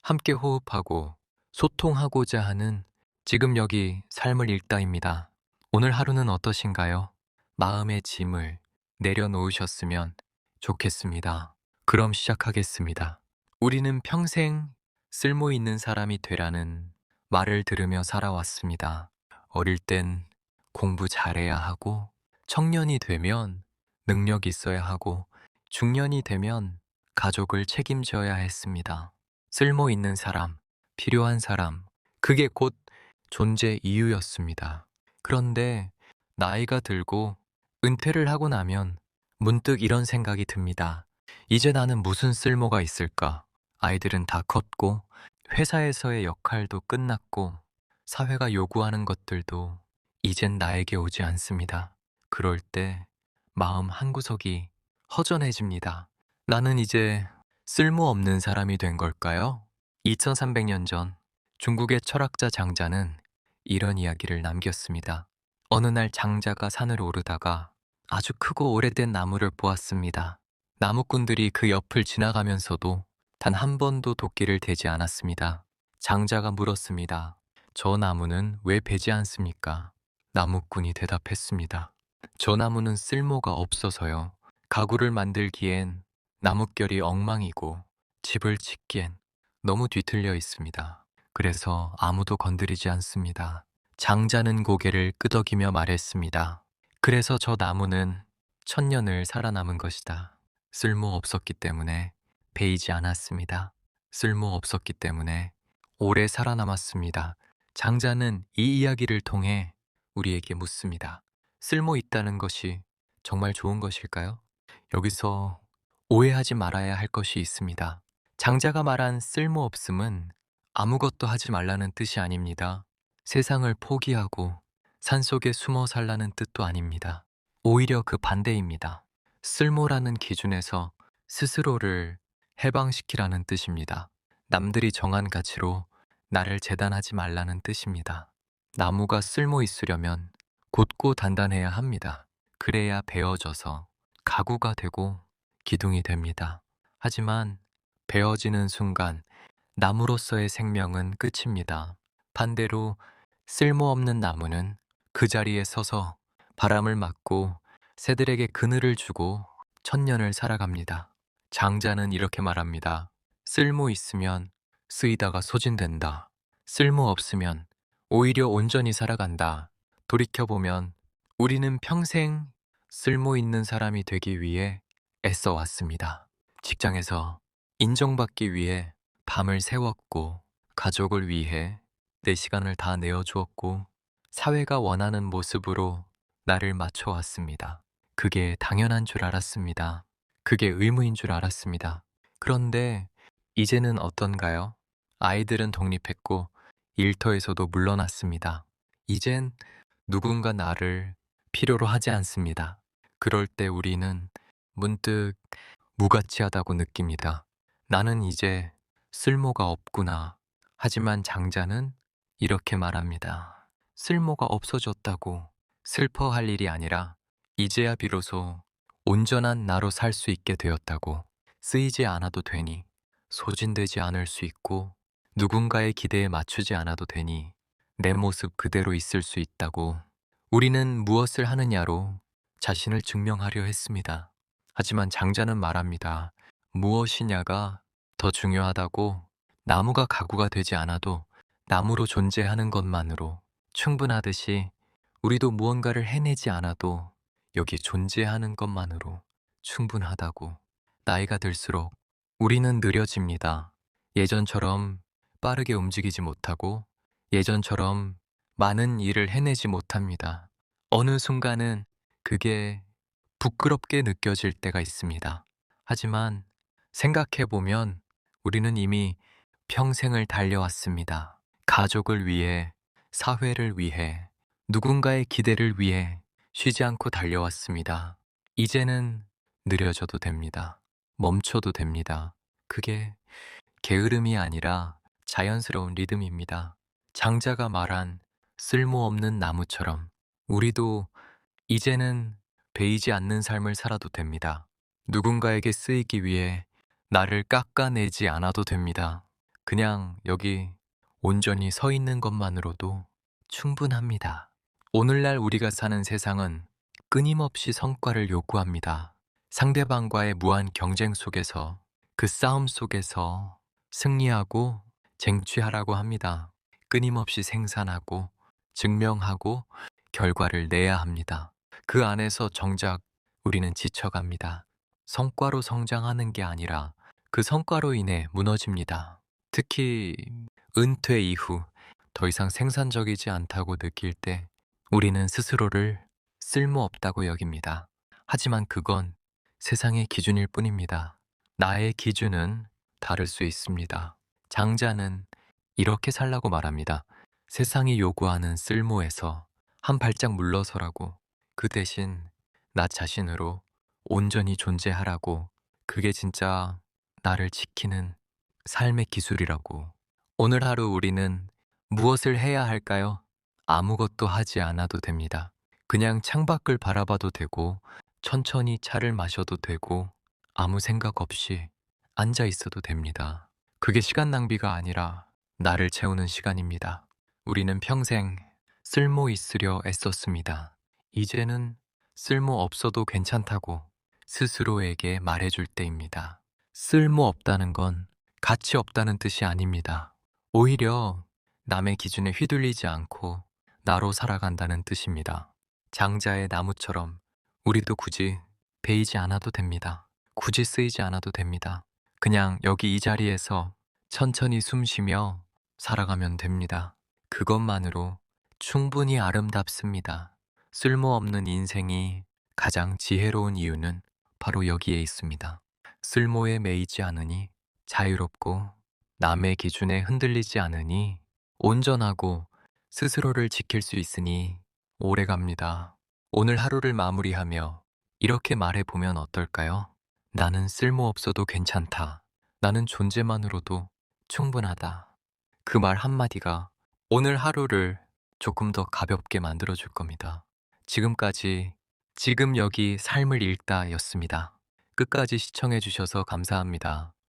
함께 호흡하고 소통하고자 하는 지금 여기 삶을 읽다입니다. 오늘 하루는 어떠신가요? 마음의 짐을 내려놓으셨으면 좋겠습니다. 그럼 시작하겠습니다. 우리는 평생 쓸모 있는 사람이 되라는 말을 들으며 살아왔습니다. 어릴 땐 공부 잘해야 하고, 청년이 되면 능력 있어야 하고, 중년이 되면 가족을 책임져야 했습니다. 쓸모 있는 사람, 필요한 사람, 그게 곧 존재 이유였습니다. 그런데 나이가 들고 은퇴를 하고 나면 문득 이런 생각이 듭니다. 이제 나는 무슨 쓸모가 있을까? 아이들은 다 컸고, 회사에서의 역할도 끝났고, 사회가 요구하는 것들도 이젠 나에게 오지 않습니다. 그럴 때 마음 한구석이 허전해집니다. 나는 이제 쓸모없는 사람이 된 걸까요? 2300년 전 중국의 철학자 장자는 이런 이야기를 남겼습니다. 어느 날 장자가 산을 오르다가 아주 크고 오래된 나무를 보았습니다. 나무꾼들이 그 옆을 지나가면서도 단 한 번도 도끼를 대지 않았습니다. 장자가 물었습니다. 저 나무는 왜 베지 않습니까? 나무꾼이 대답했습니다. 저 나무는 쓸모가 없어서요. 가구를 만들기엔 나뭇결이 엉망이고 집을 짓기엔 너무 뒤틀려 있습니다. 그래서 아무도 건드리지 않습니다. 장자는 고개를 끄덕이며 말했습니다. 그래서 저 나무는 1000년을 살아남은 것이다. 쓸모 없었기 때문에 베이지 않았습니다. 쓸모 없었기 때문에 오래 살아남았습니다. 장자는 이 이야기를 통해 우리에게 묻습니다. 쓸모 있다는 것이 정말 좋은 것일까요? 여기서 오해하지 말아야 할 것이 있습니다. 장자가 말한 쓸모없음은 아무것도 하지 말라는 뜻이 아닙니다. 세상을 포기하고 산속에 숨어 살라는 뜻도 아닙니다. 오히려 그 반대입니다. 쓸모라는 기준에서 스스로를 해방시키라는 뜻입니다. 남들이 정한 가치로 나를 재단하지 말라는 뜻입니다. 나무가 쓸모 있으려면 곧고 단단해야 합니다. 그래야 베어져서 가구가 되고 기둥이 됩니다. 하지만 베어지는 순간 나무로서의 생명은 끝입니다. 반대로 쓸모없는 나무는 그 자리에 서서 바람을 맞고 새들에게 그늘을 주고 1000년을 살아갑니다. 장자는 이렇게 말합니다. 쓸모 있으면 쓰이다가 소진된다. 쓸모 없으면 오히려 온전히 살아간다. 돌이켜보면 우리는 평생 쓸모 있는 사람이 되기 위해 애써 왔습니다. 직장에서 인정받기 위해 밤을 새웠고, 가족을 위해 내 시간을 다 내어주었고, 사회가 원하는 모습으로 나를 맞춰왔습니다. 그게 당연한 줄 알았습니다. 그게 의무인 줄 알았습니다. 그런데 이제는 어떤가요? 아이들은 독립했고 일터에서도 물러났습니다. 이젠 누군가 나를 필요로 하지 않습니다. 그럴 때 우리는 문득 무가치하다고 느낍니다. 나는 이제 쓸모가 없구나. 하지만 장자는 이렇게 말합니다. 쓸모가 없어졌다고 슬퍼할 일이 아니라 이제야 비로소 온전한 나로 살 수 있게 되었다고. 쓰이지 않아도 되니, 소진되지 않을 수 있고, 누군가의 기대에 맞추지 않아도 되니 내 모습 그대로 있을 수 있다고. 우리는 무엇을 하느냐로 자신을 증명하려 했습니다. 하지만 장자는 말합니다. 무엇이냐가 더 중요하다고. 나무가 가구가 되지 않아도 나무로 존재하는 것만으로 충분하듯이 우리도 무언가를 해내지 않아도 여기 존재하는 것만으로 충분하다고. 나이가 들수록 우리는 느려집니다. 예전처럼 빠르게 움직이지 못하고 예전처럼 많은 일을 해내지 못합니다. 어느 순간은 그게 부끄럽게 느껴질 때가 있습니다. 하지만 생각해보면 우리는 이미 평생을 달려왔습니다. 가족을 위해, 사회를 위해, 누군가의 기대를 위해 쉬지 않고 달려왔습니다. 이제는 느려져도 됩니다. 멈춰도 됩니다. 그게 게으름이 아니라 자연스러운 리듬입니다. 장자가 말한 쓸모없는 나무처럼 우리도 이제는 베이지 않는 삶을 살아도 됩니다. 누군가에게 쓰이기 위해 나를 깎아내지 않아도 됩니다. 그냥 여기 온전히 서 있는 것만으로도 충분합니다. 오늘날 우리가 사는 세상은 끊임없이 성과를 요구합니다. 상대방과의 무한 경쟁 속에서, 그 싸움 속에서 승리하고 쟁취하라고 합니다. 끊임없이 생산하고 증명하고 결과를 내야 합니다. 그 안에서 정작 우리는 지쳐갑니다. 성과로 성장하는 게 아니라 그 성과로 인해 무너집니다. 특히 은퇴 이후 더 이상 생산적이지 않다고 느낄 때 우리는 스스로를 쓸모없다고 여깁니다. 하지만 그건 세상의 기준일 뿐입니다. 나의 기준은 다를 수 있습니다. 장자는 이렇게 살라고 말합니다. 세상이 요구하는 쓸모에서 한 발짝 물러서라고, 그 대신 나 자신으로 온전히 존재하라고. 그게 진짜 나를 지키는 삶의 기술이라고. 오늘 하루 우리는 무엇을 해야 할까요? 아무것도 하지 않아도 됩니다. 그냥 창밖을 바라봐도 되고, 천천히 차를 마셔도 되고, 아무 생각 없이 앉아 있어도 됩니다. 그게 시간 낭비가 아니라 나를 채우는 시간입니다. 우리는 평생 쓸모 있으려 애썼습니다. 이제는 쓸모 없어도 괜찮다고 스스로에게 말해줄 때입니다. 쓸모 없다는 건 가치 없다는 뜻이 아닙니다. 오히려 남의 기준에 휘둘리지 않고 나로 살아간다는 뜻입니다. 장자의 나무처럼 우리도 굳이 베이지 않아도 됩니다. 굳이 쓰이지 않아도 됩니다. 그냥 여기 이 자리에서 천천히 숨 쉬며 살아가면 됩니다. 그것만으로 충분히 아름답습니다. 쓸모없는 인생이 가장 지혜로운 이유는 바로 여기에 있습니다. 쓸모에 매이지 않으니 자유롭고, 남의 기준에 흔들리지 않으니 온전하고, 스스로를 지킬 수 있으니 오래갑니다. 오늘 하루를 마무리하며 이렇게 말해보면 어떨까요? 나는 쓸모없어도 괜찮다. 나는 존재만으로도 충분하다. 그 말 한마디가 오늘 하루를 조금 더 가볍게 만들어줄 겁니다. 지금까지 지금 여기 삶을 읽다 였습니다. 끝까지 시청해주셔서 감사합니다.